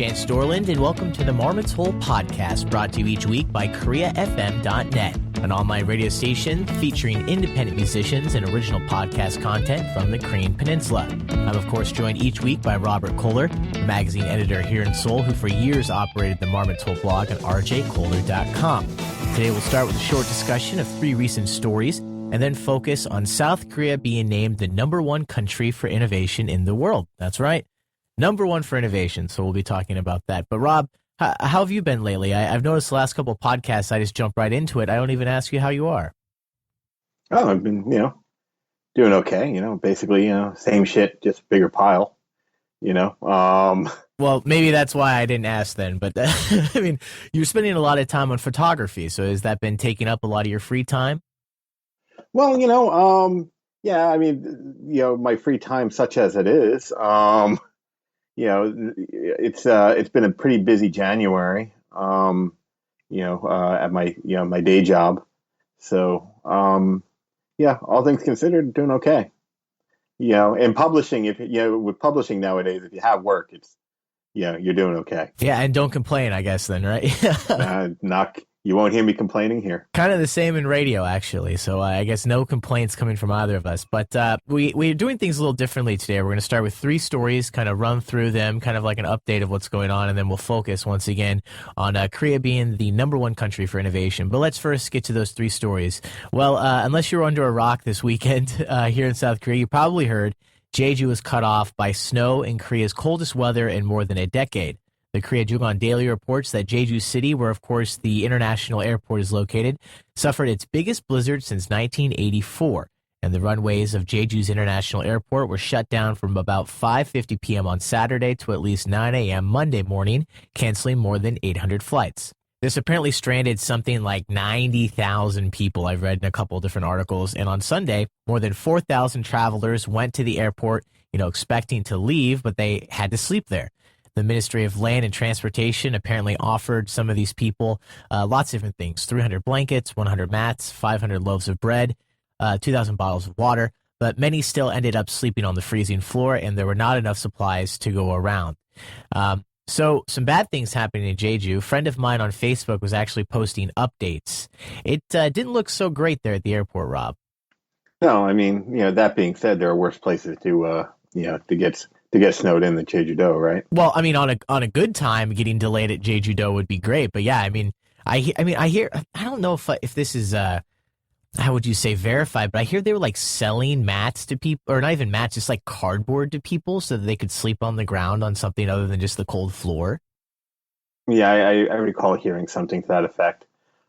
Chance Dorland, and welcome to the Marmot's Hole podcast, brought to you each week by KoreaFM.net, an online radio station featuring independent musicians and original podcast content from the Korean Peninsula. I'm, of course, joined each week by Robert Kohler, magazine editor here in Seoul, who for years operated the Marmot's Hole blog on rjkohler.com. Today we'll start with a short discussion of 3 recent stories, and then focus on South Korea being named the #1 country for innovation in the world. That's right. #1 for innovation, so we'll be talking about that. But Rob, how have you been lately? I've noticed the last couple of podcasts, I just jump right into it. I don't even ask you how you are. Oh, I've been, doing okay. Basically, same shit, just bigger pile. Well, maybe that's why I didn't ask then. But I mean, you're spending a lot of time on photography, so has that been taking up a lot of your free time? Well, yeah. I mean, my free time, such as it is, it's been a pretty busy January. At my day job. So, yeah, all things considered, doing okay. And publishing, with publishing nowadays, if you have work, you're doing okay. Yeah, and don't complain, I guess, then, right? You won't hear me complaining here. Kind of the same in radio, actually. So I guess no complaints coming from either of us. But we're doing things a little differently today. We're going to start with 3 stories, kind of run through them, kind of like an update of what's going on, and then we'll focus once again on Korea being the #1 country for innovation. But let's first get to those 3 stories. Well, unless you were under a rock this weekend here in South Korea, you probably heard Jeju was cut off by snow in Korea's coldest weather in more than a decade. The Korea Jugon Daily reports that Jeju City, where of course the international airport is located, suffered its biggest blizzard since 1984, and the runways of Jeju's international airport were shut down from about 5:50 p.m. on Saturday to at least 9 a.m. Monday morning, canceling more than 800 flights. This apparently stranded something like 90,000 people, I've read in a couple of different articles, and on Sunday, more than 4,000 travelers went to the airport, expecting to leave, but they had to sleep there. The Ministry of Land and Transportation apparently offered some of these people lots of different things: 300 blankets, 100 mats, 500 loaves of bread, 2,000 bottles of water, but many still ended up sleeping on the freezing floor, and there were not enough supplies to go around. So some bad things happening in Jeju. A friend of mine on Facebook was actually posting updates. It didn't look so great there at the airport, Rob. No, I mean, that being said, there are worse places to get snowed in than Jeju-do, right? Well, I mean, on a good time, getting delayed at Jeju-do would be great. But yeah, I hear. I don't know if this is how would you say verified, but I hear they were like selling mats to people, or not even mats, just like cardboard to people, so that they could sleep on the ground on something other than just the cold floor. Yeah, I recall hearing something to that effect.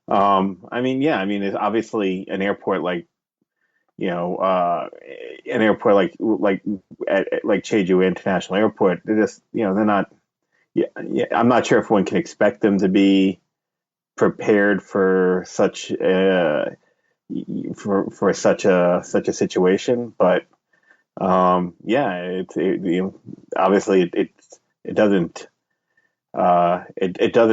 It's obviously an airport like. An airport like Jeju International Airport. They're just, they're not. Yeah, I'm not sure if one can expect them to be prepared for such such a situation. But obviously it doesn't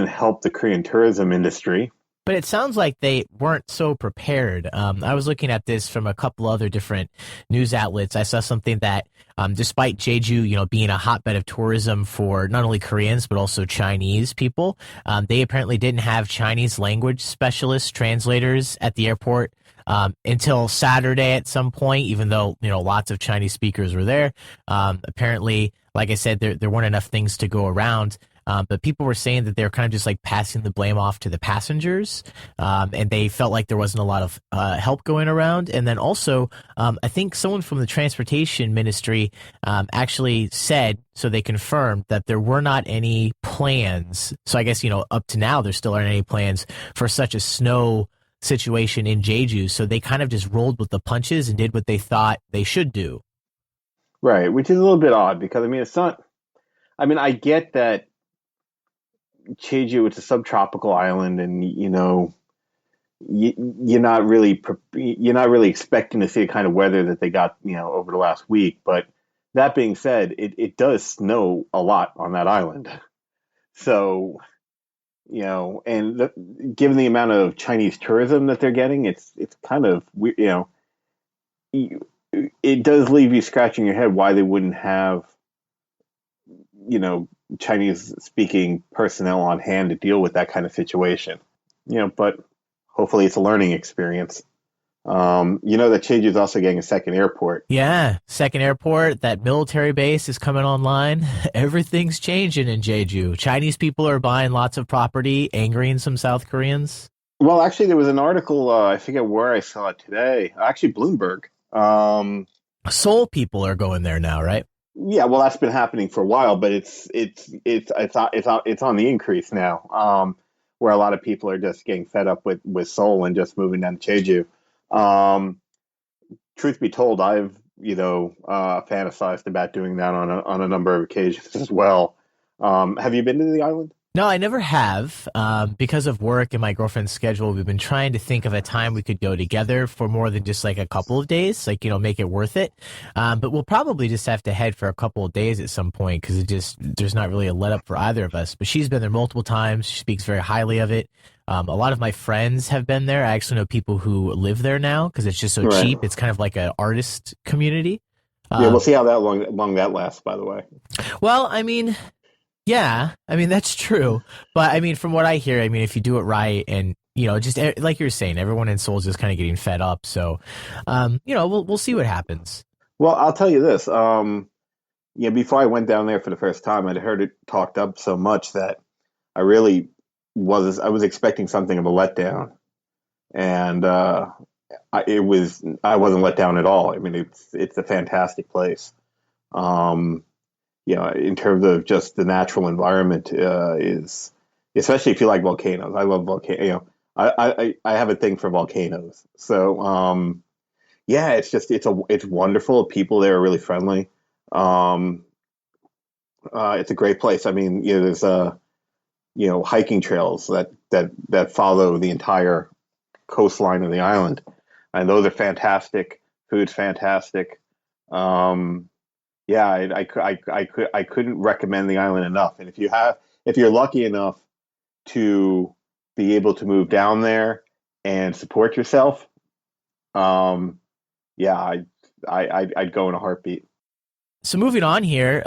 help the Korean tourism industry. But it sounds like they weren't so prepared. I was looking at this from a couple other different news outlets. I saw something that despite Jeju, being a hotbed of tourism for not only Koreans but also Chinese people, they apparently didn't have Chinese language specialists, translators at the airport until Saturday at some point, even though, lots of Chinese speakers were there. Apparently, like I said, there weren't enough things to go around. But people were saying that they were kind of just like passing the blame off to the passengers, and they felt like there wasn't a lot of help going around. And then also, I think someone from the transportation ministry actually said, so they confirmed that there were not any plans. So I guess, up to now, there still aren't any plans for such a snow situation in Jeju. So they kind of just rolled with the punches and did what they thought they should do. Right, which is a little bit odd because, it's not, I get that Jeju, it's a subtropical island, and you're not really expecting to see the kind of weather that they got over the last week. But that being said, it does snow a lot on that island, so and given the amount of Chinese tourism that they're getting, it's kind of it does leave you scratching your head why they wouldn't have Chinese speaking personnel on hand to deal with that kind of situation. But hopefully it's a learning experience. That Jeju is also getting a second airport. Yeah, second airport, that military base is coming online. Everything's changing in Jeju. Chinese people are buying lots of property, angering some South Koreans. Well, actually, there was an article. I forget where I saw it today. Actually, Bloomberg. Seoul people are going there now, right? Yeah, well, that's been happening for a while, but it's on the increase now. Where a lot of people are just getting fed up with Seoul and just moving down to Jeju. Um, Truth be told, I've fantasized about doing that on a number of occasions as well. Have you been to the island? No, I never have. Because of work and my girlfriend's schedule, we've been trying to think of a time we could go together for more than just like a couple of days, like, make it worth it. But we'll probably just have to head for a couple of days at some point because there's not really a let up for either of us. But she's been there multiple times. She speaks very highly of it. A lot of my friends have been there. I actually know people who live there now because it's just so Right. cheap. It's kind of like an artist community. Yeah, we'll Um, see how that long that lasts. By the way. well, I mean, yeah, I mean that's true. But I mean, from what I hear, I mean, if you do it right, and just like you're saying, everyone in Seoul is just kind of getting fed up. So, we'll see what happens. Well, I'll tell you this. Yeah, before I went down there for the first time, I'd heard it talked up so much that I really I was expecting something of a letdown, and I wasn't let down at all. I mean, it's a fantastic place. Um, in terms of just the natural environment, is especially if you like volcanoes. I love volcano. I have a thing for volcanoes. So yeah, it's wonderful. People there are really friendly. Um, it's a great place. I mean, there's hiking trails that follow the entire coastline of the island, and those are fantastic. Food's fantastic. Um, yeah, I couldn't recommend the island enough. And if you're lucky enough to be able to move down there and support yourself, um, yeah, I'd go in a heartbeat. So moving on here,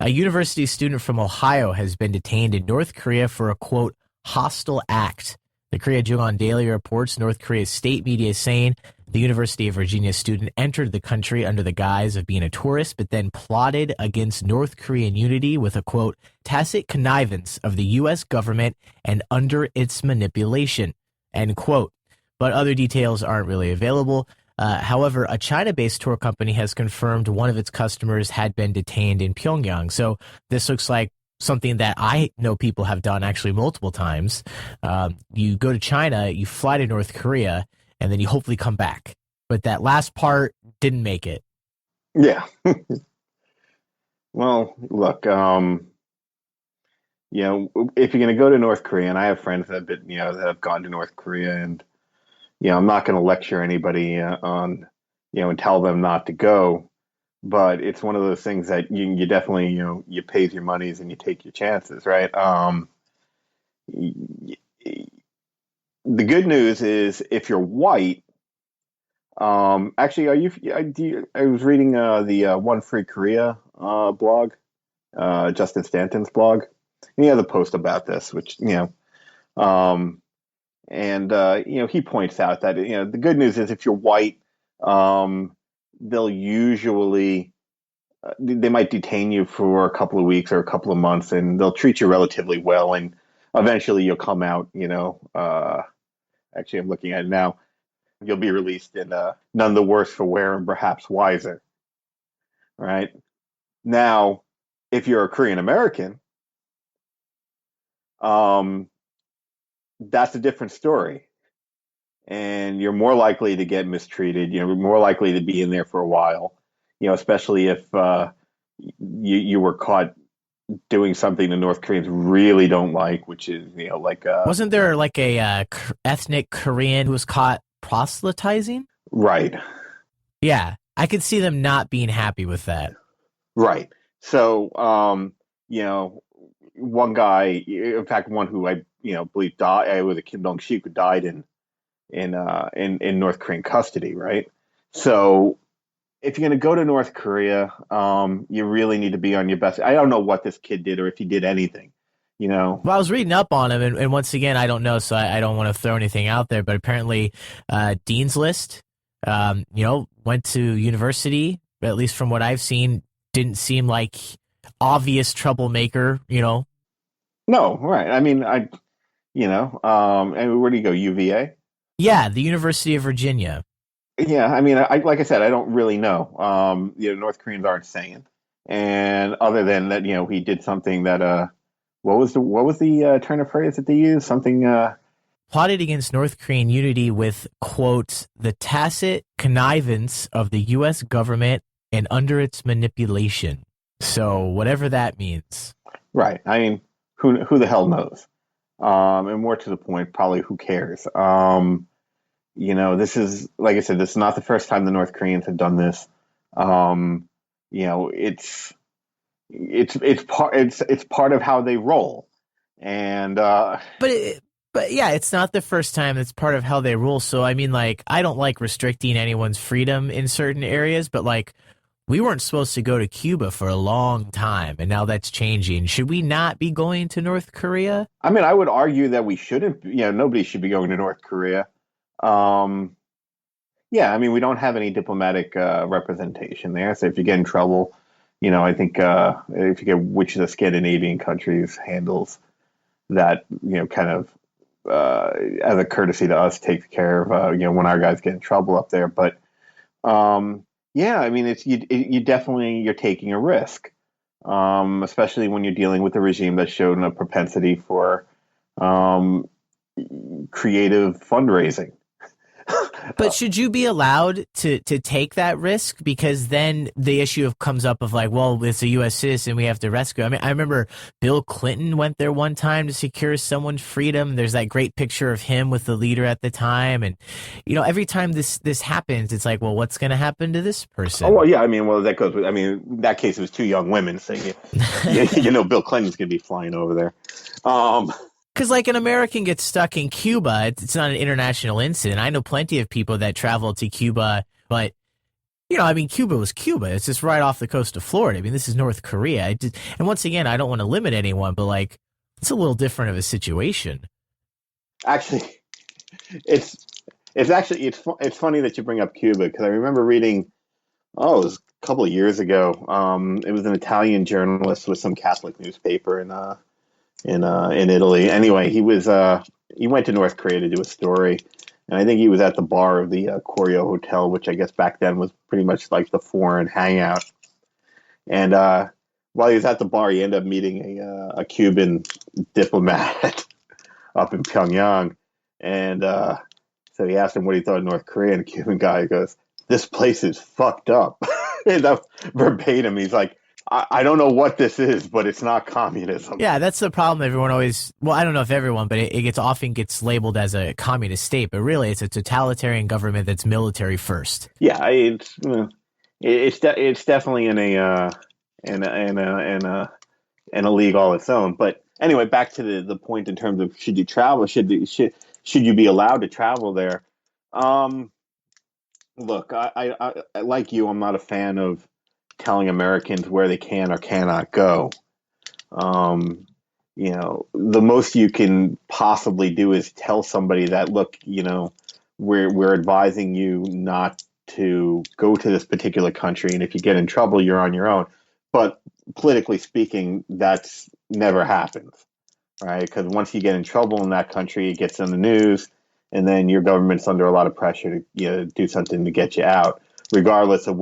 a university student from Ohio has been detained in North Korea for a quote hostile act. The Korea Jungan Daily reports North Korea's state media saying the University of Virginia student entered the country under the guise of being a tourist, but then plotted against North Korean unity with a quote tacit connivance of the U.S. government and under its manipulation, end quote. But other details aren't really available. However, a China-based tour company has confirmed one of its customers had been detained in Pyongyang. So this looks like something that I know people have done actually multiple times. You go to China, you fly to North Korea, and then you hopefully come back. But that last part didn't make it. Yeah. Well, look, if you're going to go to North Korea, and I have friends that have been, that have gone to North Korea, and I'm not going to lecture anybody on, and tell them not to go, but it's one of those things that you definitely, you pays your monies and you take your chances, right? Y- the good news is if you're white, actually, I was reading the One Free Korea blog, Justin Stanton's blog, and he has a post about this, which um, and he points out that the good news is if you're white, they'll usually they might detain you for a couple of weeks or a couple of months, and they'll treat you relatively well, and eventually you'll come out. Actually, I'm looking at it now. You'll be released, and none the worse for wear, and perhaps wiser. Right now, if you're a Korean American, um, that's a different story, and you're more likely to get mistreated. You're more likely to be in there for a while. Especially if you were caught doing something the North Koreans really don't like, which is like Wasn't there like a ethnic Korean who was caught proselytizing? right, Yeah, I could see them not being happy with that. right. So one guy, in fact, one who I believe died was a Kim Dong Shik who died in North Korean custody, right? So if you're going to go to North Korea, you really need to be on your best. I don't know what this kid did or if he did anything, you know. Well, I was reading up on him, and once again, I don't know, so I don't want to throw anything out there. But apparently, Dean's List, went to university. At least from what I've seen, didn't seem like obvious troublemaker. No, right. I mean, and where do you go? UVA? Yeah, the University of Virginia. Yeah, I mean, like I said, I don't really know. North Koreans aren't saying, and other than that, he did something that what was the turn of phrase that they used? Something Plotted against North Korean unity with, quote, the tacit connivance of the U.S. government and under its manipulation. So whatever that means. right. I mean, who the hell knows? And more to the point, probably who cares? This is like I said, this is not the first time the North Koreans have done this. Um, it's part of how they roll, and But yeah, it's not the first time. It's part of how they rule. So I mean, like, I don't like restricting anyone's freedom in certain areas, but like, we weren't supposed to go to Cuba for a long time, and now that's changing. Should we not be going to North Korea? I mean, I would argue that we shouldn't. Nobody should be going to North Korea. Um, yeah, I mean, we don't have any diplomatic representation there. So if you get in trouble, I think if you get which of the Scandinavian countries handles that, kind of as a courtesy to us, takes care of when our guys get in trouble up there. But yeah, I mean, you definitely you're taking a risk, especially when you're dealing with a regime that's shown a propensity for um, creative fundraising. But should you be allowed to take that risk? Because then the issue comes up of like, well, it's a U.S. citizen, we have to rescue. I mean, I remember Bill Clinton went there one time to secure someone's freedom. There's that great picture of him with the leader at the time, and every time this happens, it's like, well, what's going to happen to this person? Oh well, yeah. I mean, well, that goes with. I mean, in that case, it was two young women, so Bill Clinton's gonna be flying over there. Um, Because, like, an American gets stuck in Cuba, it's not an international incident. I know plenty of people that travel to Cuba, but, I mean, Cuba was Cuba. It's just right off the coast of Florida. I mean, this is North Korea. And once again, I don't want to limit anyone, but, like, it's a little different of a situation. actually, it's funny that you bring up Cuba because I remember reading. Oh, it was a couple of years ago. It was an Italian journalist with some Catholic newspaper in Italy. Anyway, he went to North Korea to do a story, and I think he was at the bar of the Koryo Hotel, which I guess back then was pretty much like the foreign hangout. And while he was at the bar, he ended up meeting a Cuban diplomat up in Pyongyang, and so he asked him what he thought of North Korea, and the Cuban guy goes, "This place is fucked up." And verbatim, he's like, I don't know what this is, but it's not communism. Yeah, that's the problem. Everyone always, well, I don't know if everyone, but it often gets labeled as a communist state, but really it's a totalitarian government that's military first. Yeah, it's definitely in a league all its own. But anyway, back to the point in terms of should you travel? Should you be allowed to travel there? Um, Look, I like you. I'm not a fan of telling Americans where they can or cannot go. Um, the most you can possibly do is tell somebody that, look, we're advising you not to go to this particular country, and if you get in trouble, you're on your own. But politically speaking, that's never happens, right? Because once you get in trouble in that country, it gets in the news, and then your government's under a lot of pressure to do something to get you out, regardless of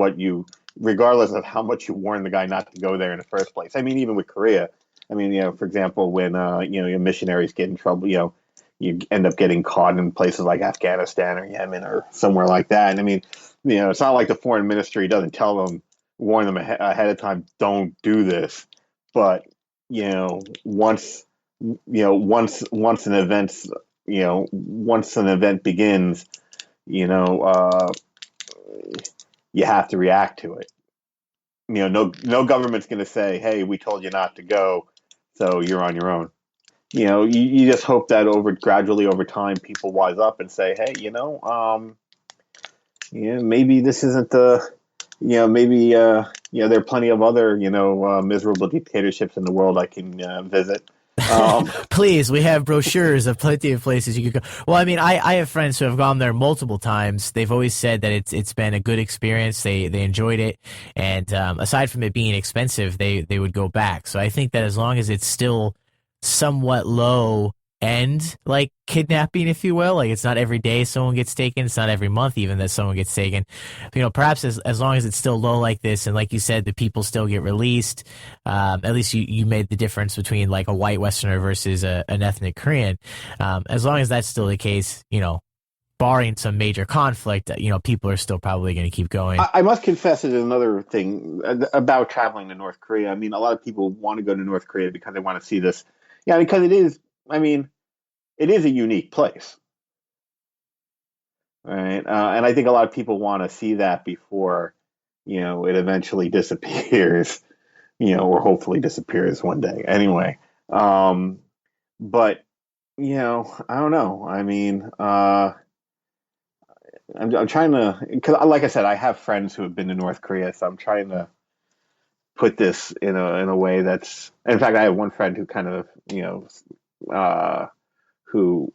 how much you warn the guy not to go there in the first place. I mean, even with Korea, I mean, for example, when your missionaries get in trouble, you end up getting caught in places like Afghanistan or Yemen or somewhere like that. And I mean, it's not like the foreign ministry doesn't warn them ahead of time, don't do this. But once once an event begins, you have to react to it. No government's going to say, "Hey, we told you not to go, so you're on your own." You just hope that gradually over time, people wise up and say, "Hey, maybe this isn't maybe there are plenty of other miserable dictatorships in the world I can visit. Um, Please, we have brochures of plenty of places you could go. Well, I mean, I have friends who have gone there multiple times. They've always said that it's been a good experience. They enjoyed it, and aside from it being expensive, they would go back. So I think that as long as it's still somewhat low end, like kidnapping, if you will, like it's not every day someone gets taken. It's not every month even that someone gets taken. Perhaps as long as it's still low like this, and like you said, the people still get released. At least you made the difference between like a white Westerner versus an ethnic Korean. As long as that's still the case, barring some major conflict, people are still probably going to keep going. I must confess, it is another thing about traveling to North Korea. I mean, a lot of people want to go to North Korea because they want to see this. Yeah, because it is. I mean, it is a unique place, right? And I think a lot of people want to see that before, it eventually disappears, or hopefully disappears one day. Anyway, um, but I don't know. I mean, I'm trying to, because like I said, I have friends who have been to North Korea, so I'm trying to put this in a way that's. In fact, I have one friend who kind of who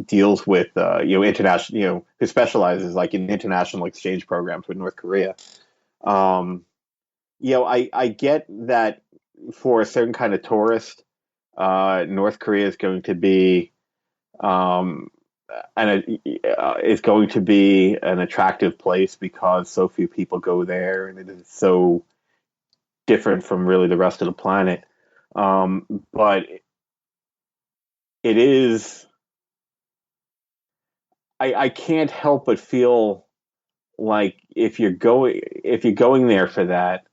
deals with international who specializes like in international exchange programs with North Korea. Um, I get that for a certain kind of tourist, North Korea is going to be um, and it's going to be an attractive place because so few people go there, and it is so different from really the rest of the planet. But it is. I can't help but feel like if you're going there for that,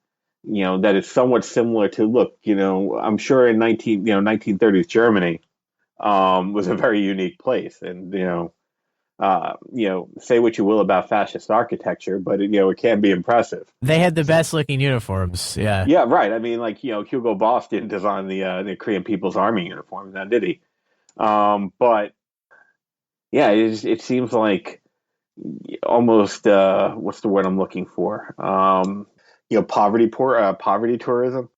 that it's somewhat similar to look. I'm sure in 1930s Germany was a very unique place, and say what you will about fascist architecture, but it can be impressive. They had the best looking uniforms. Yeah. Yeah, right. I mean, like Hugo Boss didn't design the Korean People's Army uniform, now did he? But yeah, it seems like almost what's the word I'm looking for? Poverty tourism.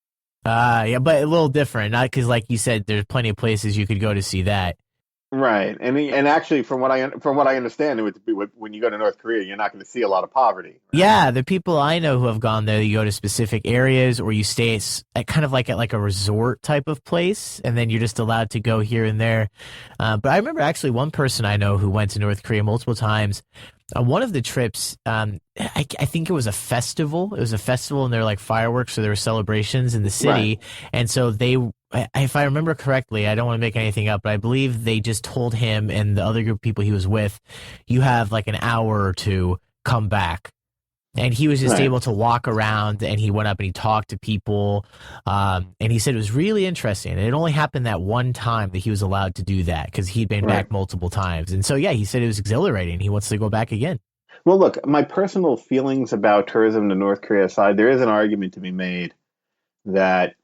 Yeah, but a little different. Not because, like you said, there's plenty of places you could go to see that. Right, and actually, from what I understand, it would be when you go to North Korea, you're not going to see a lot of poverty, right? Yeah, the people I know who have gone there, you go to specific areas or you stay at kind of like at like a resort type of place, and then you're just allowed to go here and there. But I remember actually one person I know who went to North Korea multiple times. On one of the trips, I think it was a festival. It was a festival, and there were like fireworks, so there were celebrations in the Right, city, and so if I remember correctly, I don't want to make anything up, but I believe they just told him and the other group of people he was with, you have like an hour or two, come back. And he was just right, able to walk around, and he went up and he talked to people. And he said it was really interesting. And it only happened that one time that he was allowed to do that because he'd been right. back multiple times. And so, yeah, he said it was exhilarating. He wants to go back again. Well, look, my personal feelings about tourism to North Korea aside, there is an argument to be made that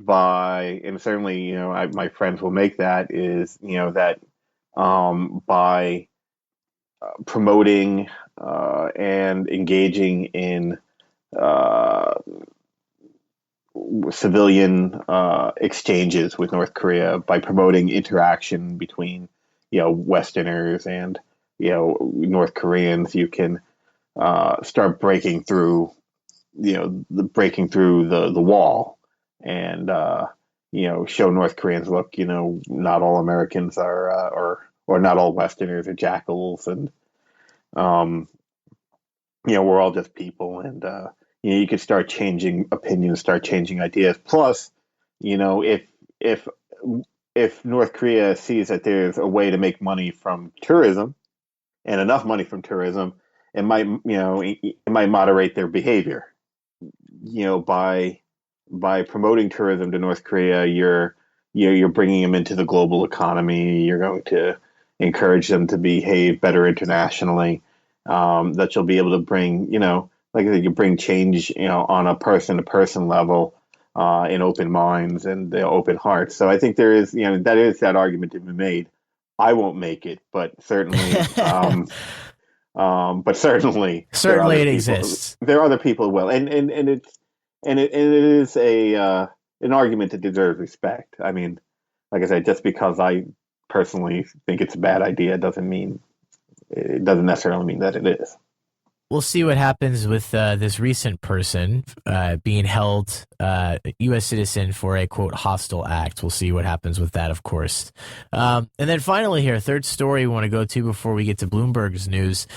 and certainly, my friends will make that is, that by promoting and engaging in uh, civilian exchanges with North Korea, by promoting interaction between, Westerners and, North Koreans, you can start breaking through the wall, and show North Koreans, look, not all Americans are or not all Westerners are jackals, and um, we're all just people, and you could start changing opinions, start changing ideas. Plus, if if if North Korea sees that there's a way to make money from tourism and enough money from tourism, it might moderate their behavior. By promoting tourism to North Korea, you're bringing them into the global economy. You're going to encourage them to behave better internationally. That you'll be able to bring, like I said, you bring change, on a person to person level, in open minds and open hearts. So I think there is, that argument to be made. I won't make it, but certainly, But certainly It exists. there are other people who will, and it is a an argument that deserves respect. I mean, like I said, just because I personally think it's a bad idea it doesn't necessarily mean that it is. We'll see what happens with this recent person being held U.S. citizen for a, quote, hostile act. We'll see what happens with that, of course. And then finally here, third story we want to go to before we get to Bloomberg's news.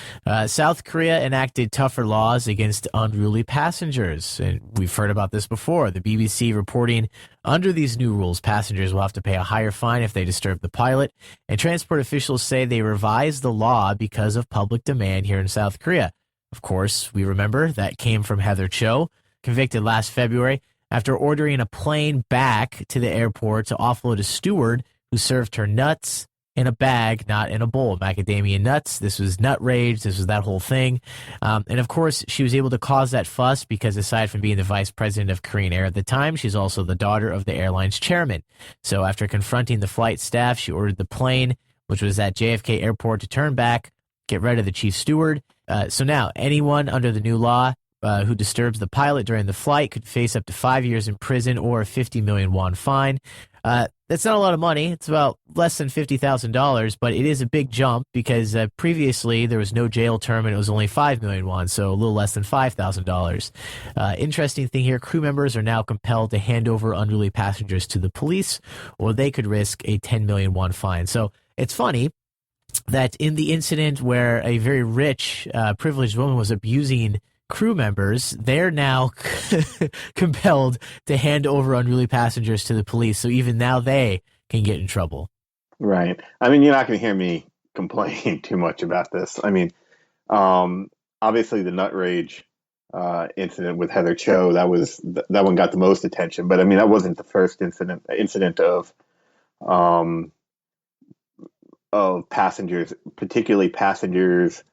South Korea enacted tougher laws against unruly passengers. And we've heard about this before. The BBC reporting under these new rules, passengers will have to pay a higher fine if they disturb the pilot. And transport officials say they revised the law because of public demand here in South Korea. Of course, we remember that came from Heather Cho, convicted last February after ordering a plane back to the airport to offload a steward who served her nuts in a bag, not in a bowl. Macadamia nuts. This was nut rage. This was that whole thing. And of course, she was able to cause that fuss because aside from being the vice president of Korean Air at the time, she's also the daughter of the airline's chairman. So after confronting the flight staff, she ordered the plane, which was at JFK Airport, to turn back, get rid of the chief steward. So now, anyone under the new law who disturbs the pilot during the flight could face up to 5 years in prison or a 50 million won fine. That's not a lot of money. It's about less than $50,000, but it is a big jump because previously there was no jail term and it was only 5 million won, so a little less than $5,000. Interesting thing here, crew members are now compelled to hand over unruly passengers to the police, or they could risk a 10 million won fine. So it's funny that in the incident where a very rich, privileged woman was abusing crew members, they're now compelled to hand over unruly passengers to the police. So even now they can get in trouble. Right. I mean, you're not going to hear me complain too much about this. I mean, obviously the nut rage incident with Heather Cho, that one got the most attention. But I mean, that wasn't the first incident of passengers, particularly passengers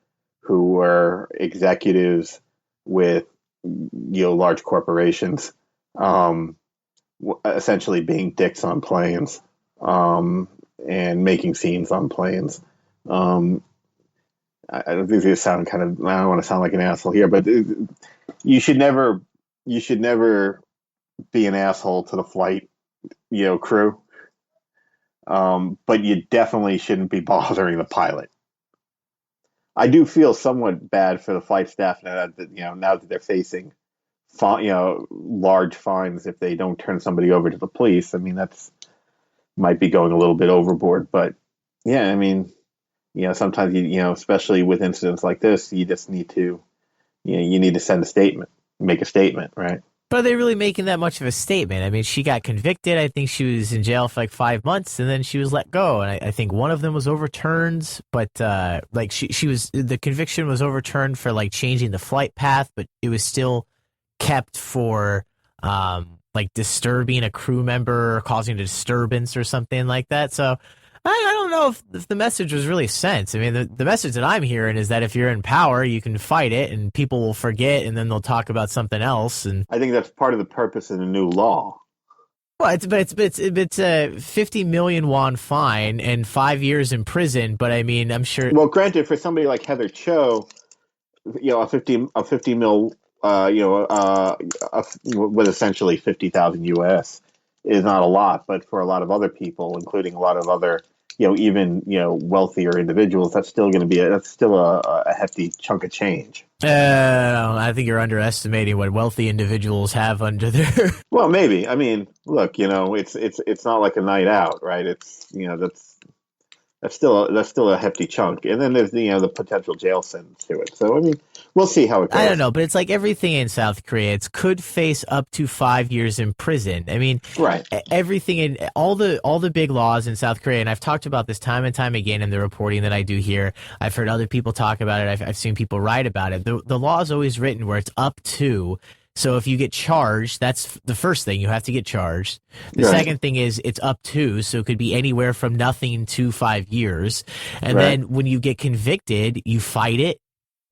who were executives with large corporations, essentially being dicks on planes, and making scenes on planes. I don't think this sound I don't want to sound like an asshole here, but you should never be an asshole to the flight, crew. But you definitely shouldn't be bothering the pilot. I do feel somewhat bad for the flight staff now that they're facing, large fines if they don't turn somebody over to the police. I mean, that's might be going a little bit overboard, but yeah, I mean, sometimes especially with incidents like this, you just need to, you need to send a statement, make a statement, right? But are they really making that much of a statement? I mean, she got convicted. I think she was in jail for like 5 months, and then she was let go. And I think one of them was overturned, but she was, the conviction was overturned for like changing the flight path, but it was still kept for like disturbing a crew member or causing a disturbance or something like that. So I don't know if the message was really sent. I mean, the message that I'm hearing is that if you're in power, you can fight it, and people will forget, and then they'll talk about something else. And I think that's part of the purpose of the new law. Well, it's a 50 million won fine and 5 years in prison. But I mean, I'm sure. Well, granted, for somebody like Heather Cho, a 50 mil, with essentially 50,000 US is not a lot, but for a lot of other people, including a lot of other, even wealthier individuals, that's still a hefty chunk of change. I think you're underestimating what wealthy individuals have under their. Well, maybe. I mean, look, it's not like a night out, right? It's that's still a hefty chunk, and then there's the potential jail sentence to it. So I mean, we'll see how it goes. I don't know, but it's like everything in South Korea. It could face up to 5 years in prison. I mean, right? Everything in all the big laws in South Korea, and I've talked about this time and time again in the reporting that I do here. I've heard other people talk about it. I've seen people write about it. The law is always written where it's up to. So if you get charged, that's the first thing. You have to get charged. The second thing is it's up to, so it could be anywhere from nothing to 5 years. And then when you get convicted, you fight it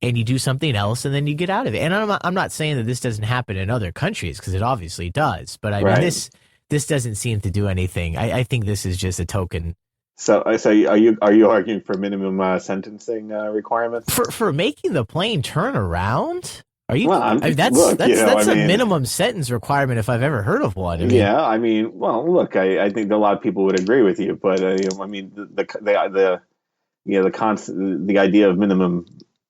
and you do something else, and then you get out of it. And I'm not saying that this doesn't happen in other countries, because it obviously does. But I mean, this doesn't seem to do anything. I think this is just a token. So are you arguing for minimum sentencing requirements? For making the plane turn around? Are you? Well, I mean, that's look, that's a mean, minimum sentence requirement if I've ever heard of one. I mean, yeah, I mean, well, look, I think a lot of people would agree with you, but I mean, the idea of minimum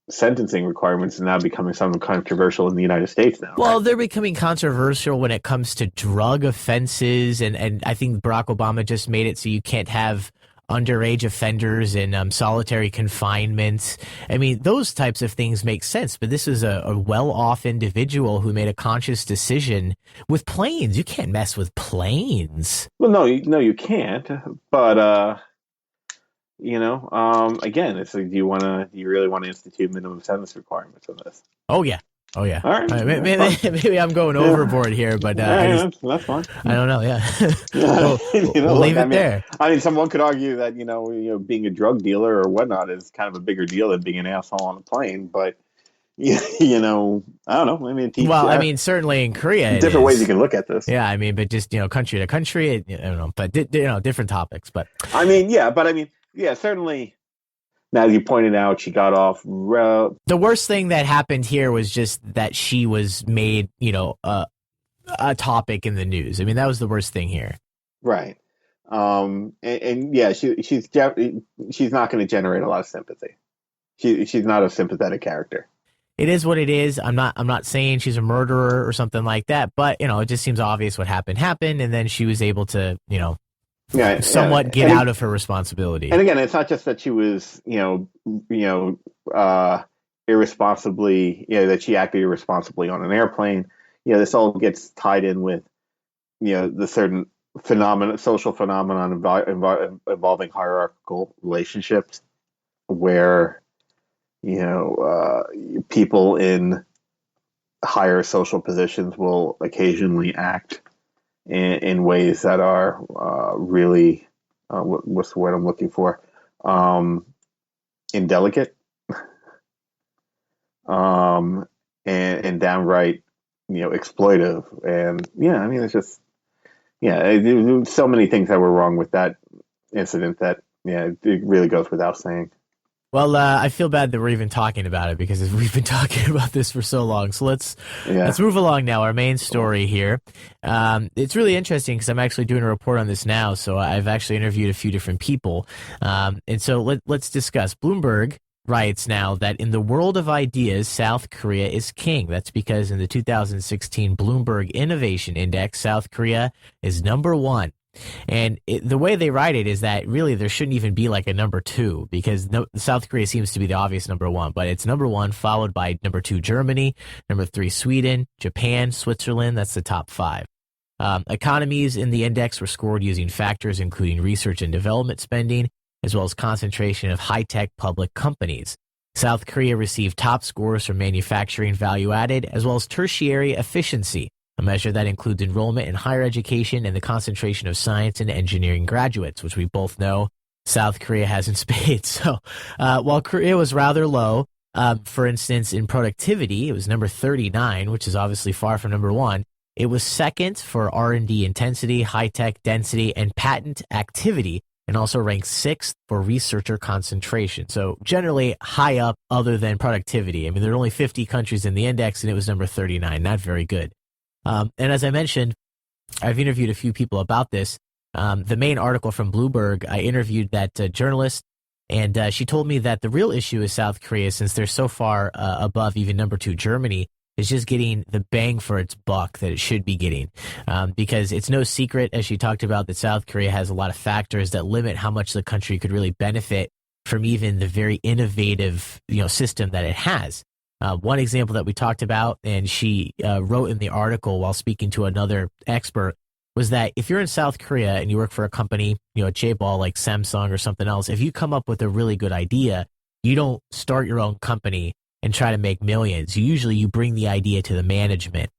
sentencing requirements is now becoming something controversial in the United States now, well, right? they're becoming controversial when it comes to drug offenses, and I think Barack Obama just made it so you can't have underage offenders in solitary confinement. I mean, those types of things make sense, but this is a well-off individual who made a conscious decision with planes. You can't mess with planes. Well, no, you can't. But again, it's like, do you really want to institute minimum sentence requirements on this? Oh yeah. Oh yeah. All right, Maybe I'm going yeah. overboard here, but All I right, just that's fine. I don't know. Yeah, Yeah, we'll leave I it mean, there. someone could argue that being a drug dealer or whatnot is kind of a bigger deal than being an asshole on a plane. But I don't know. I mean, Well, I mean, certainly in Korea it different ways you is. can look at this. Yeah, I mean, but just country to country, I don't know, but different topics. But I mean, yeah, but I mean, yeah, certainly. Now, you pointed out she got off. The worst thing that happened here was just that she was made, a topic in the news. I mean, that was the worst thing here. Right. And yeah, she's not going to generate a lot of sympathy. She's not a sympathetic character. It is what it is. I'm not saying she's a murderer or something like that, but it just seems obvious what happened, and then she was able to, somewhat get out of her responsibility. And again, it's not just that she was, irresponsibly, that she acted irresponsibly on an airplane. This all gets tied in with, the certain social phenomenon involving hierarchical relationships, where, people in higher social positions will occasionally act in ways that are really what's the word I'm looking for, indelicate, and downright exploitive. And yeah, I mean, it's just there's so many things that were wrong with that incident that it really goes without saying. Well, I feel bad that we're even talking about it because we've been talking about this for so long. So let's move along now. Our main story here. It's really interesting because I'm actually doing a report on this now. So I've actually interviewed a few different people. And so let's discuss. Bloomberg writes now that in the world of ideas, South Korea is king. That's because in the 2016 Bloomberg Innovation Index, South Korea is number one. And the way they write it is that really there shouldn't even be like a number two, because South Korea seems to be the obvious number one, but it's number one, followed by number two, Germany, number three, Sweden, Japan, Switzerland. That's the top five. Economies in the index were scored using factors including research and development spending, as well as concentration of high-tech public companies. South Korea received top scores for manufacturing value added, as well as tertiary efficiency, a measure that includes enrollment in higher education and the concentration of science and engineering graduates, which we both know South Korea has in spades. So while Korea was rather low, for instance, in productivity, it was number 39, which is obviously far from number one. It was second for R&D intensity, high-tech density, and patent activity, and also ranked sixth for researcher concentration. So generally high up other than productivity. I mean, there are only 50 countries in the index, and it was number 39. Not very good. And as I mentioned, I've interviewed a few people about this. The main article from Bloomberg, I interviewed that journalist, and she told me that the real issue is South Korea, since they're so far above even number two, Germany, is just getting the bang for its buck that it should be getting. Because it's no secret, as she talked about, that South Korea has a lot of factors that limit how much the country could really benefit from even the very innovative system that it has. One example that we talked about, and she wrote in the article while speaking to another expert, was that if you're in South Korea and you work for a company, a J-ball like Samsung or something else, if you come up with a really good idea, you don't start your own company and try to make millions. You bring the idea to the management.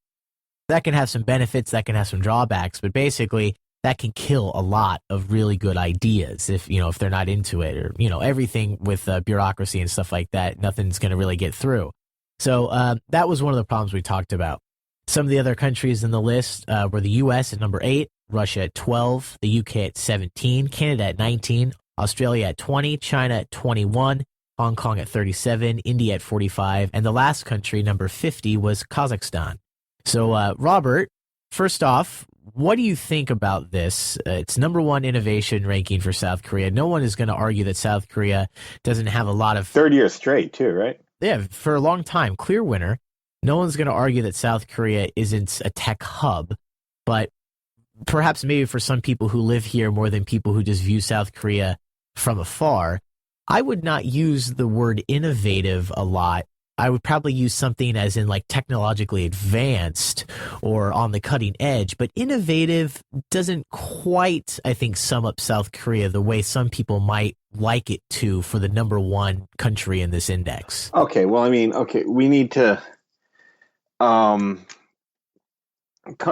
That can have some benefits, that can have some drawbacks, but basically that can kill a lot of really good ideas if they're not into it, or everything with bureaucracy and stuff like that. Nothing's going to really get through. So that was one of the problems we talked about. Some of the other countries in the list were the U.S. at number 8, Russia at 12, the UK at 17, Canada at 19, Australia at 20, China at 21, Hong Kong at 37, India at 45, and the last country, number 50, was Kazakhstan. So, Robert, first off, what do you think about this? It's number one innovation ranking for South Korea. No one is going to argue that South Korea doesn't have a lot of, Third year straight, too, right? yeah, for a long time, clear winner. No one's going to argue that South Korea isn't a tech hub, but perhaps maybe for some people who live here more than people who just view South Korea from afar, I would not use the word innovative a lot. I would probably use something as in like technologically advanced or on the cutting edge, but innovative doesn't quite, I think, sum up South Korea the way some people might like it to for the number one country in this index. Okay, well, I mean, okay, we need to. Um,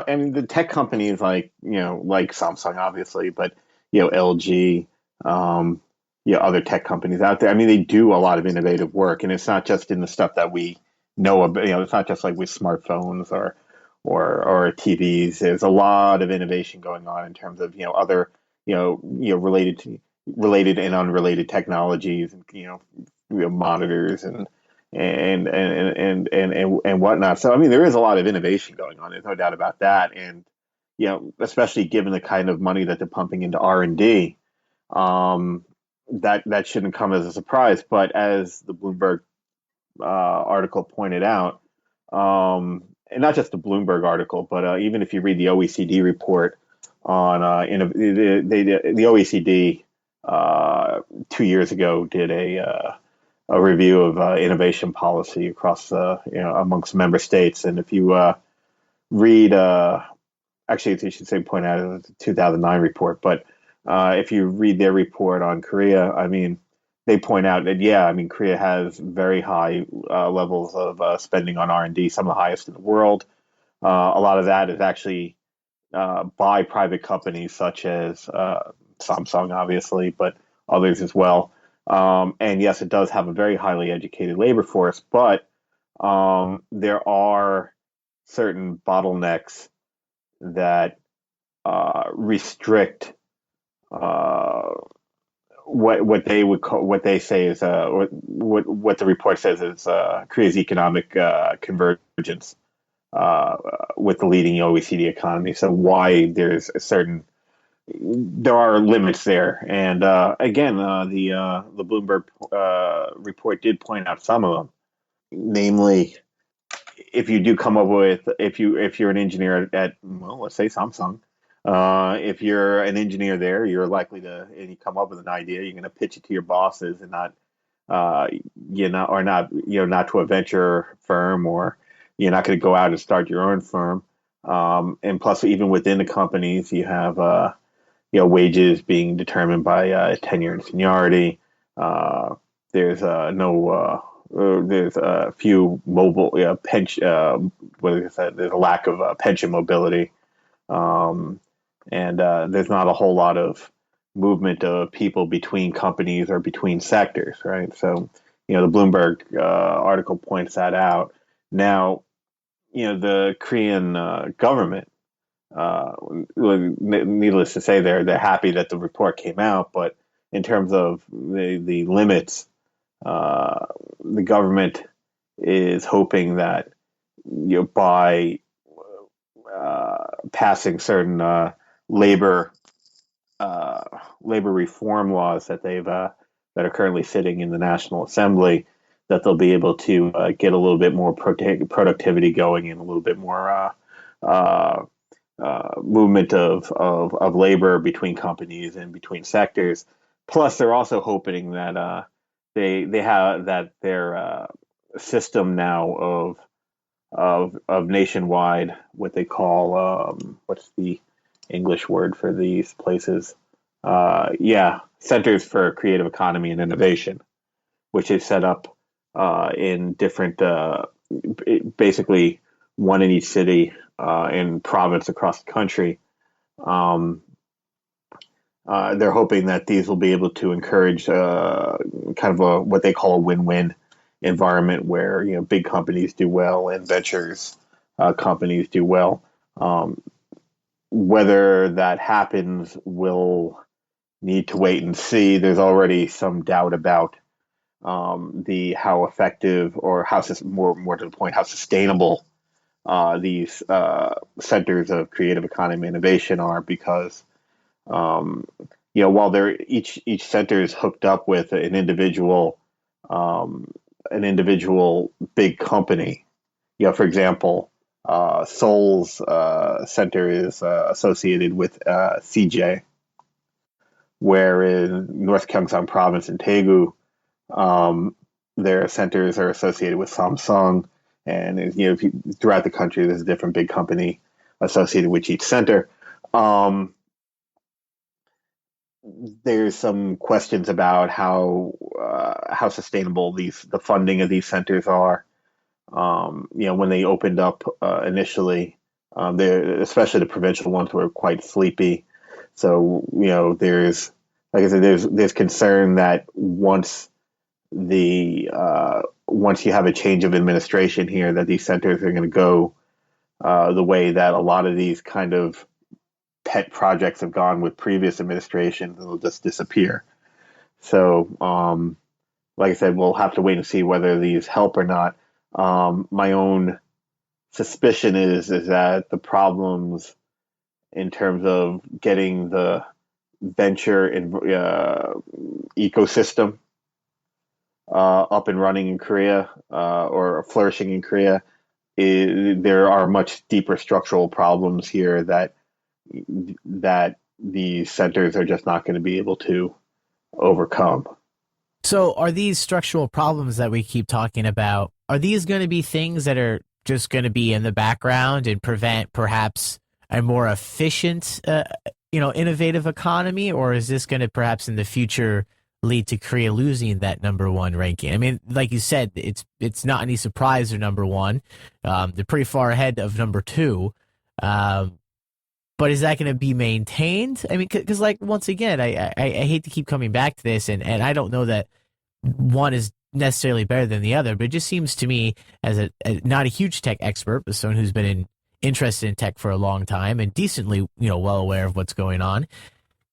I mean, the tech companies like Samsung, obviously, but LG, um, other tech companies out there. I mean, they do a lot of innovative work, and it's not just in the stuff that we know about. It's not just like with smartphones or TVs. There's a lot of innovation going on in terms of other related and unrelated technologies, and monitors and whatnot. So I mean, there is a lot of innovation going on. There's no doubt about that. And especially given the kind of money that they're pumping into R&D, that shouldn't come as a surprise. But as the Bloomberg article pointed out, and not just the Bloomberg article, but even if you read the OECD report on the OECD 2 years ago did a review of innovation policy across amongst member states. And if you read, actually, I should say point out the 2009 report, but if you read their report on Korea, I mean, they point out that, yeah, I mean, Korea has very high levels of spending on R&D, some of the highest in the world. A lot of that is actually by private companies such as Samsung, obviously, but others as well. And yes, it does have a very highly educated labor force, but there are certain bottlenecks that restrict what they would call, what they say is what the report says is Korea's economic convergence with the leading OECD economy. So why there are limits there, and again, the Bloomberg report did point out some of them, namely, if you do come up with if you're an engineer at, well, let's say Samsung, if you're an engineer there, you're likely to, and you come up with an idea, you're going to pitch it to your bosses and not not to a venture firm, or you're not going to go out and start your own firm. And plus, even within the companies, you have wages being determined by tenure and seniority. There's no there's a few mobile pension. What is that? There's a lack of pension mobility, and there's not a whole lot of movement of people between companies or between sectors, right? So, the Bloomberg article points that out. Now, the Korean government, needless to say, they're happy that the report came out, but in terms of the limits, the government is hoping that by passing certain labor reform laws that that are currently sitting in the National Assembly, that they'll be able to get a little bit more productivity going, and a little bit more movement of labor between companies and between sectors. Plus, they're also hoping that they have that their system now of nationwide, what they call, what's the English word for these places? Centers for Creative Economy and Innovation, which is set up in different, basically one in each city and province across the country. They're hoping that these will be able to encourage kind of what they call a win-win environment, where big companies do well and ventures companies do well. Whether that happens will need to wait and see. There's already some doubt about the how effective or more to the point how sustainable these centers of creative economy innovation are because um, while they're each center is hooked up with um, an individual big company. For example, Seoul's center is associated with CJ, where in North Gyeongsang Province in Daegu, um, their centers are associated with Samsung, and throughout the country, there's a different big company associated with each center. Um, there's some questions about how sustainable the funding of these centers are. When they opened up initially, especially the provincial ones were quite sleepy. So there's like I said, there's concern that once you have a change of administration here, that these centers are going to go the way that a lot of these kind of pet projects have gone with previous administrations, and they'll just disappear. So, like I said, we'll have to wait and see whether these help or not. My own suspicion is that the problems in terms of getting the venture ecosystem up and running in Korea or flourishing in Korea, there are much deeper structural problems here that the centers are just not going to be able to overcome. So are these structural problems that we keep talking about, are these going to be things that are just going to be in the background and prevent perhaps a more efficient, innovative economy? Or is this going to perhaps in the future lead to Korea losing that number one ranking? I mean, like you said, it's not any surprise they're number one. They're pretty far ahead of number two. But is that going to be maintained? I mean, because like once again, I hate to keep coming back to this, and I don't know that one is necessarily better than the other, but it just seems to me as not a huge tech expert, but someone who's been interested in tech for a long time and decently well aware of what's going on.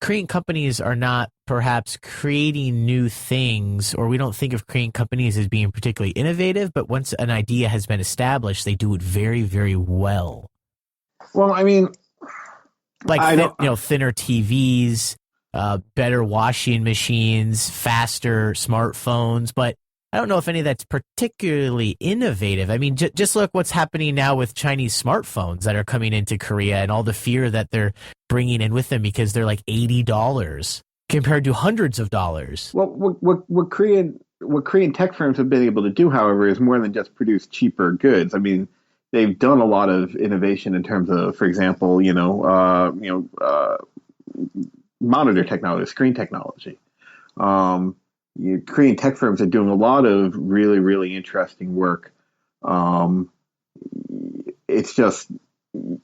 Korean companies are not perhaps creating new things, or we don't think of Korean companies as being particularly innovative, but once an idea has been established, they do it very, very well. Well, I mean, like thinner TVs, better washing machines, faster smartphones, but I don't know if any of that's particularly innovative. I mean, just look what's happening now with Chinese smartphones that are coming into Korea and all the fear that they're bringing in with them because they're like $80 compared to hundreds of dollars. Well, what Korean tech firms have been able to do, however, is more than just produce cheaper goods. I mean, they've done a lot of innovation in terms of, for example, monitor technology, screen technology. Korean tech firms are doing a lot of really, really interesting work. It's just, I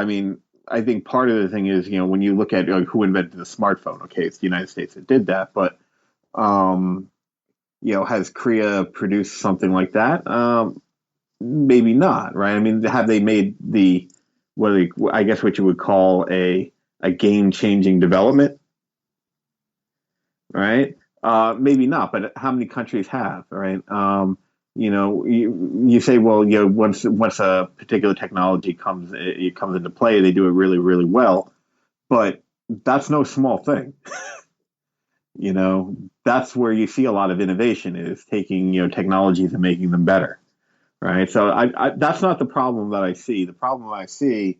mean, I think part of the thing is, when you look at who invented the smartphone, okay, it's the United States that did that, but, has Korea produced something like that? Maybe not, right? I mean, have they made I guess what you would call a game-changing development? Right? Maybe not, but how many countries have, right? You say, well, once a particular technology comes into play, they do it really, really well, but that's no small thing. That's where you see a lot of innovation is taking technologies and making them better, right? So that's not the problem that I see. The problem I see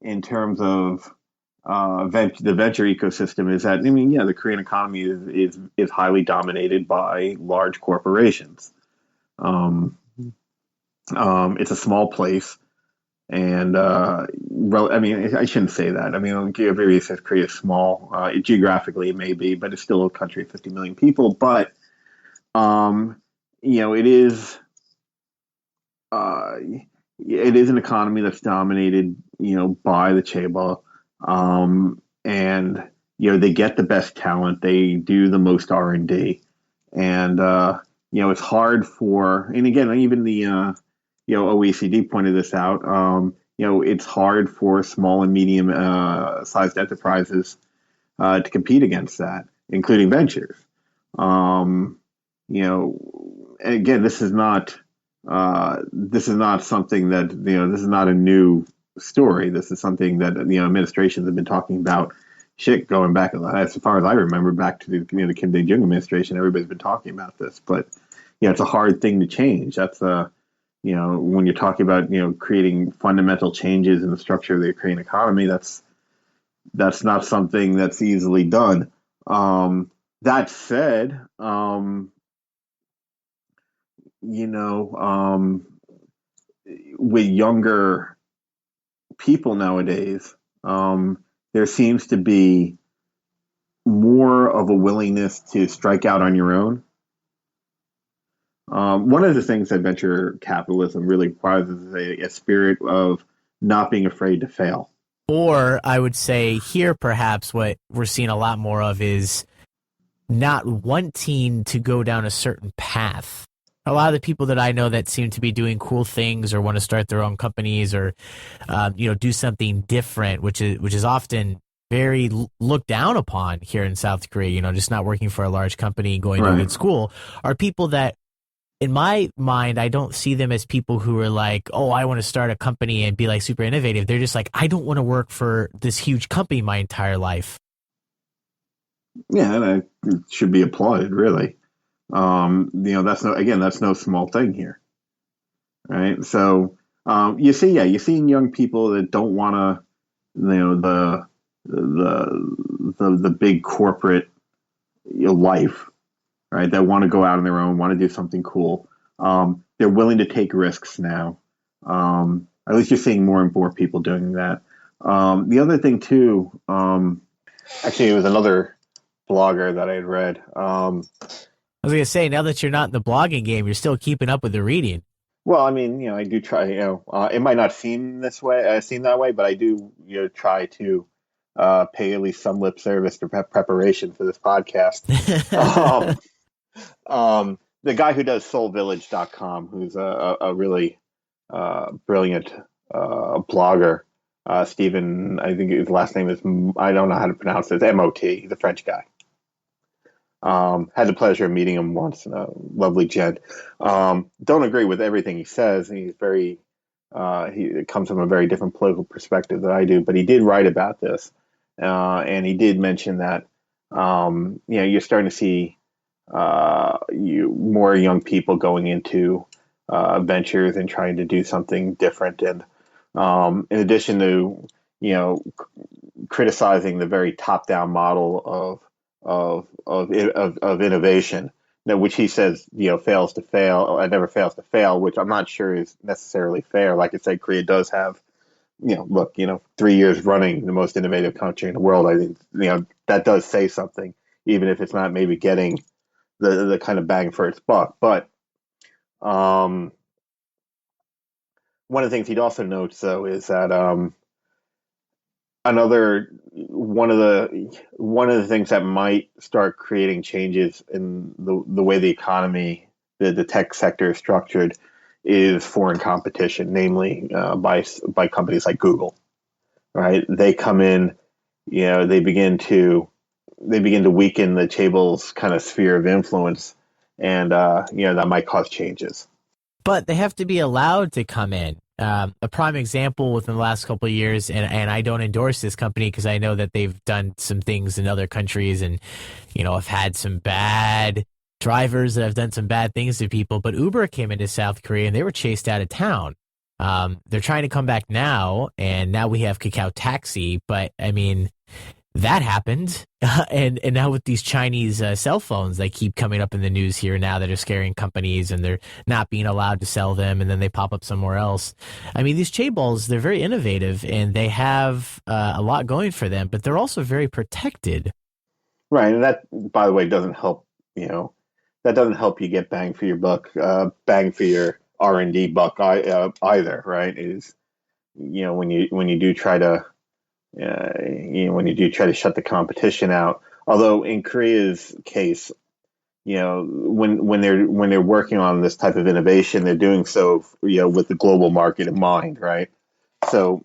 in terms of the venture ecosystem is that, I mean, the Korean economy is highly dominated by large corporations. It's a small place, and I mean, I shouldn't say that. I mean, everybody says Korea is small. Geographically, it may be, but it's still a country of 50 million people. But it is. It is an economy that's dominated, by the chaebol, and they get the best talent, they do the most R&D, and it's hard for, and again, even the OECD pointed this out. It's hard for small and medium sized enterprises to compete against that, including ventures. Um, you know, and again, this is not something that this is not a new story. This is something that administrations have been talking about. Shit, going back as far as I remember, back to the Kim Dae Jung administration, everybody's been talking about this. But it's a hard thing to change. That's when you're talking about creating fundamental changes in the structure of the Ukraine economy, that's not something that's easily done. That said, you know, with younger people nowadays, there seems to be more of a willingness to strike out on your own. One of the things that venture capitalism really requires is a spirit of not being afraid to fail. Or I would say here, perhaps what we're seeing a lot more of is not wanting to go down a certain path. A lot of the people that I know that seem to be doing cool things or want to start their own companies or, do something different, which is often very looked down upon here in South Korea, just not working for a large company, going to a good school, are people that, in my mind, I don't see them as people who are like, oh, I want to start a company and be like super innovative. They're just like, I don't want to work for this huge company my entire life. Yeah, and it should be applauded, really. That's no small thing here, right? So you're seeing young people that don't want to, the big corporate life, right? That want to go out on their own, want to do something cool. They're willing to take risks now. At least you're seeing more and more people doing that. The other thing too, actually, it was another blogger that I had read. I was going to say, now that you're not in the blogging game, you're still keeping up with the reading. Well, I mean, I do try. It might not seem that way, but I do, try to pay at least some lip service to preparation for this podcast. The guy who does SoulVillage.com, who's a really brilliant blogger, Stephen, I think his last name is, I don't know how to pronounce it, it's M-O-T. He's a French guy. Had the pleasure of meeting him once, lovely gent. Don't agree with everything he says. He's he comes from a very different political perspective than I do, but he did write about this. And he did mention that, you're starting to see more young people going into ventures and trying to do something different. And in addition to, criticizing the very top-down model of innovation, which he says fails to fail, never fails to fail, which I'm not sure is necessarily fair. Like I said, Korea does have 3 years running the most innovative country in the world. I think that does say something, even if it's not maybe getting the kind of bang for its buck. But one of the things he'd also notes, though, is that one of the things that might start creating changes in the way the economy, the tech sector is structured, is foreign competition, namely by companies like Google. Right? They come in, they begin to weaken the Chable's kind of sphere of influence, and that might cause changes. But they have to be allowed to come in. A prime example within the last couple of years, and I don't endorse this company because I know that they've done some things in other countries and, have had some bad drivers that have done some bad things to people. But Uber came into South Korea and they were chased out of town. They're trying to come back now, and now we have Kakao Taxi. But, I mean, that happened. And now with these Chinese cell phones, they keep coming up in the news here now that are scaring companies and they're not being allowed to sell them, and then they pop up somewhere else. I mean, these chaebols, they're very innovative and they have a lot going for them, but they're also very protected. Right. And that, by the way, doesn't help, that doesn't help you get bang for your buck, bang for your R&D buck either, right? Is, when you do try to, when you do try to shut the competition out. Although in Korea's case, when they're working on this type of innovation, they're doing so, with the global market in mind, right? So,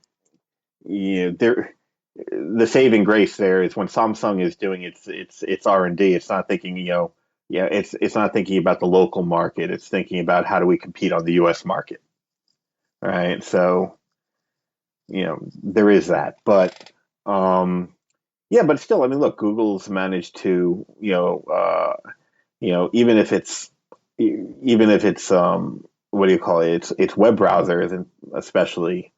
the saving grace there is when Samsung is doing its R&D, it's not thinking, yeah, it's not thinking about the local market. It's thinking about how do we compete on the U.S. market, right? So, there is that, but yeah, but still, I mean, look, Google's managed to, even if it's what do you call it? It's web browser isn't especially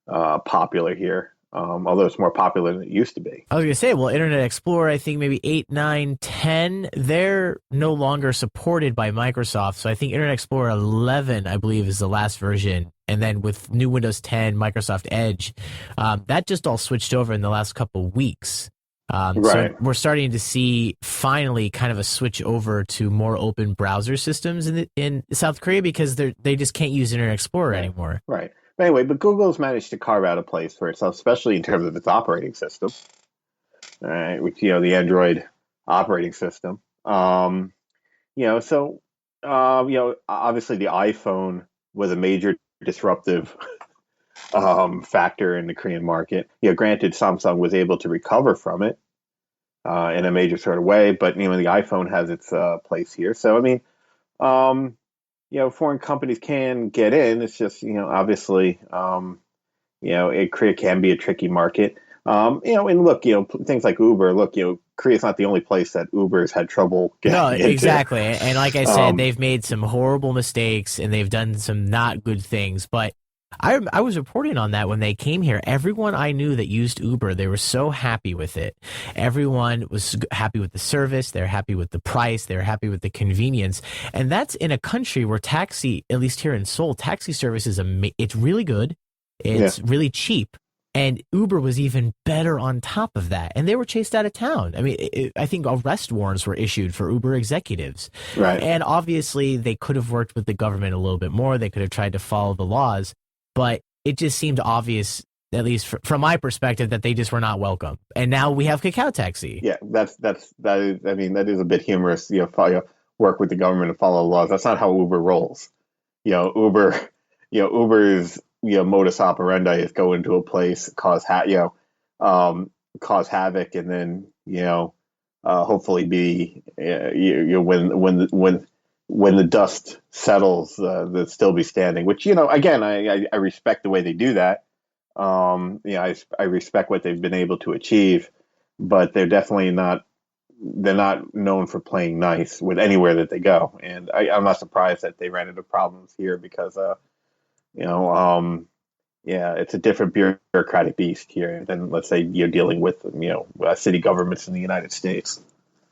popular here, although it's more popular than it used to be. I was gonna say, well, Internet Explorer, I think maybe 8, 9, 10, they're no longer supported by Microsoft. So I think Internet Explorer 11, I believe, is the last version. And then with new Windows 10, Microsoft Edge, that just all switched over in the last couple of weeks. So Right. we're starting to see finally kind of a switch over to more open browser systems in South Korea because they just can't use Internet Explorer Right. anymore. Right. But anyway, but Google's managed to carve out a place for itself, especially in terms of its operating system, right? Which, the Android operating system. So obviously the iPhone was a major disruptive factor in the Korean market. Granted, Samsung was able to recover from it in a major sort of way, but the iPhone has its place here. So I mean, um, foreign companies can get in. It's just obviously Korea can be a tricky market. And look, things like Uber. Look, Korea's not the only place that Uber's had trouble No, getting into. exactly. And like I said, Um, they've made some horrible mistakes and they've done some not good things. But I was reporting on that when they came here. Everyone I knew that used Uber, they were so happy with it. Everyone was happy with the service. They're happy with the price. They're happy with the convenience. And that's in a country where taxi, at least here in Seoul, taxi service is it's really good. yeah, It's really cheap. And Uber was even better on top of that. And they were chased out of town. I mean, I think arrest warrants were issued for Uber executives. right. And obviously, they could have worked with the government a little bit more. They could have tried to follow the laws. But it just seemed obvious, at least from my perspective, that they just were not welcome. And now we have Kakao Taxi. Yeah, that is. I mean, that is a bit humorous. Work with the government and follow the laws. That's not how Uber rolls. Uber, Uber's modus operandi is go into a place, cause havoc, and then hopefully be when the dust settles, they'll still be standing. Which again, I respect the way they do that. I respect what they've been able to achieve, but they're definitely not. They're not known for playing nice with anywhere that they go, and I'm not surprised that they ran into problems here because, you know, yeah, it's a different bureaucratic beast here than let's say you're dealing with city governments in the United States.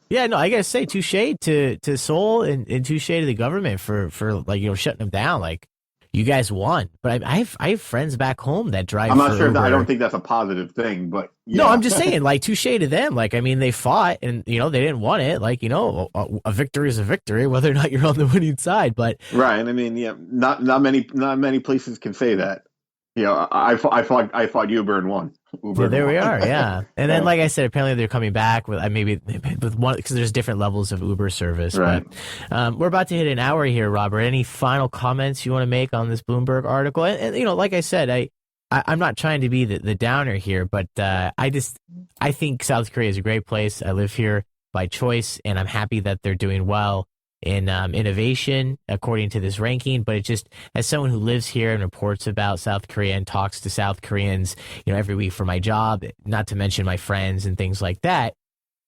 Yeah, no, I gotta say, touche to Seoul and touche to the government for like shutting them down. Like you guys won, but I have friends back home that drive I'm for not sure that I don't Uber. think that's a positive thing, but No, yeah, I'm just saying, like, touche to them. Like, I mean, they fought and, they didn't want it. Like, a victory is a victory, whether or not you're on the winning side. But right. I mean, yeah, not many places can say that. I fought Uber and won. Uber yeah, and there we won. are. Yeah. And then, Yeah, like I said, apparently they're coming back with maybe with one because there's different levels of Uber service. right. But we're about to hit an hour here, Robert. Any final comments you want to make on this Bloomberg article? And like I said, I'm not trying to be the downer here, but I think South Korea is a great place. I live here by choice, and I'm happy that they're doing well in innovation according to this ranking. But it just, as someone who lives here and reports about South Korea and talks to South Koreans, every week for my job, not to mention my friends and things like that,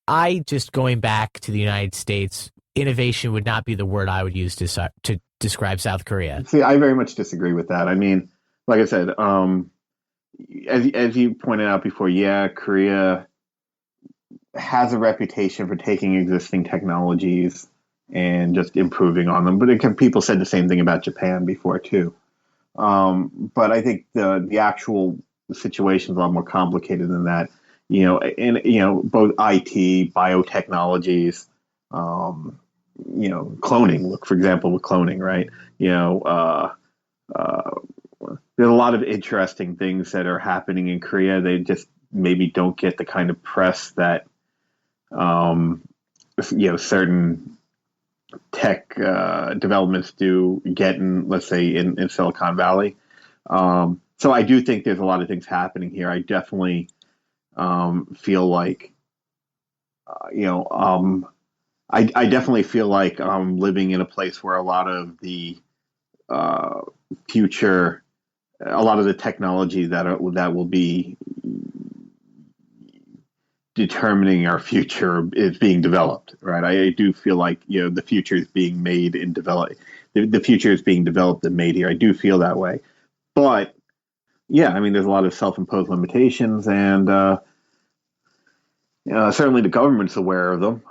I just going back to the United States, innovation would not be the word I would use to describe South Korea. See, I very much disagree with that. I mean, like I said, as you pointed out before, yeah, Korea has a reputation for taking existing technologies and just improving on them. But people said the same thing about Japan before too. But I think the actual situation is a lot more complicated than that. And both IT, biotechnologies, cloning. Look, for example, with cloning, right? Uh, there's a lot of interesting things that are happening in Korea. They just maybe don't get the kind of press that um, certain tech developments do get in, let's say, in Silicon Valley. So I do think there's a lot of things happening here. I definitely feel like I definitely feel like I'm living in a place where a lot of the uh, future, a lot of the technology that will be determining our future is being developed, right? I do feel like the future is being made and developed. The future is being developed and made here. I do feel that way, but yeah, I mean, there's a lot of self-imposed limitations, and certainly the government's aware of them.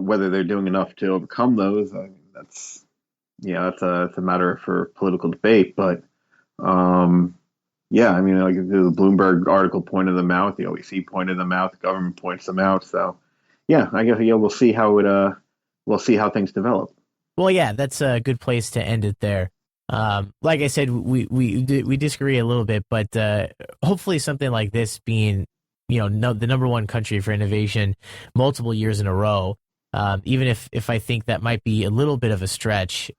Whether they're doing enough to overcome those, I mean, it's a matter for political debate. But um, yeah, I mean, like the Bloomberg article pointed them out, the OEC pointed them out, the government points them out. So yeah, I guess we'll see how things develop. Well, yeah, that's a good place to end it there. Like I said, we disagree a little bit, but hopefully something like this being, the number one country for innovation multiple years in a row, even if I think that might be a little bit of a stretch,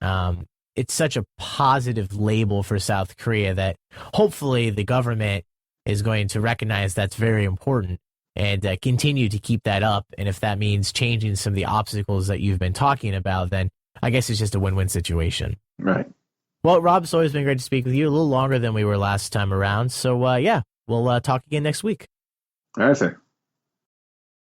it's such a positive label for South Korea that hopefully the government is going to recognize that's very important and continue to keep that up. And if that means changing some of the obstacles that you've been talking about, then I guess it's just a win-win situation. Right. Well, Rob, it's always been great to speak with you. A little longer than we were last time around. So, yeah, we'll talk again next week. All right, sir.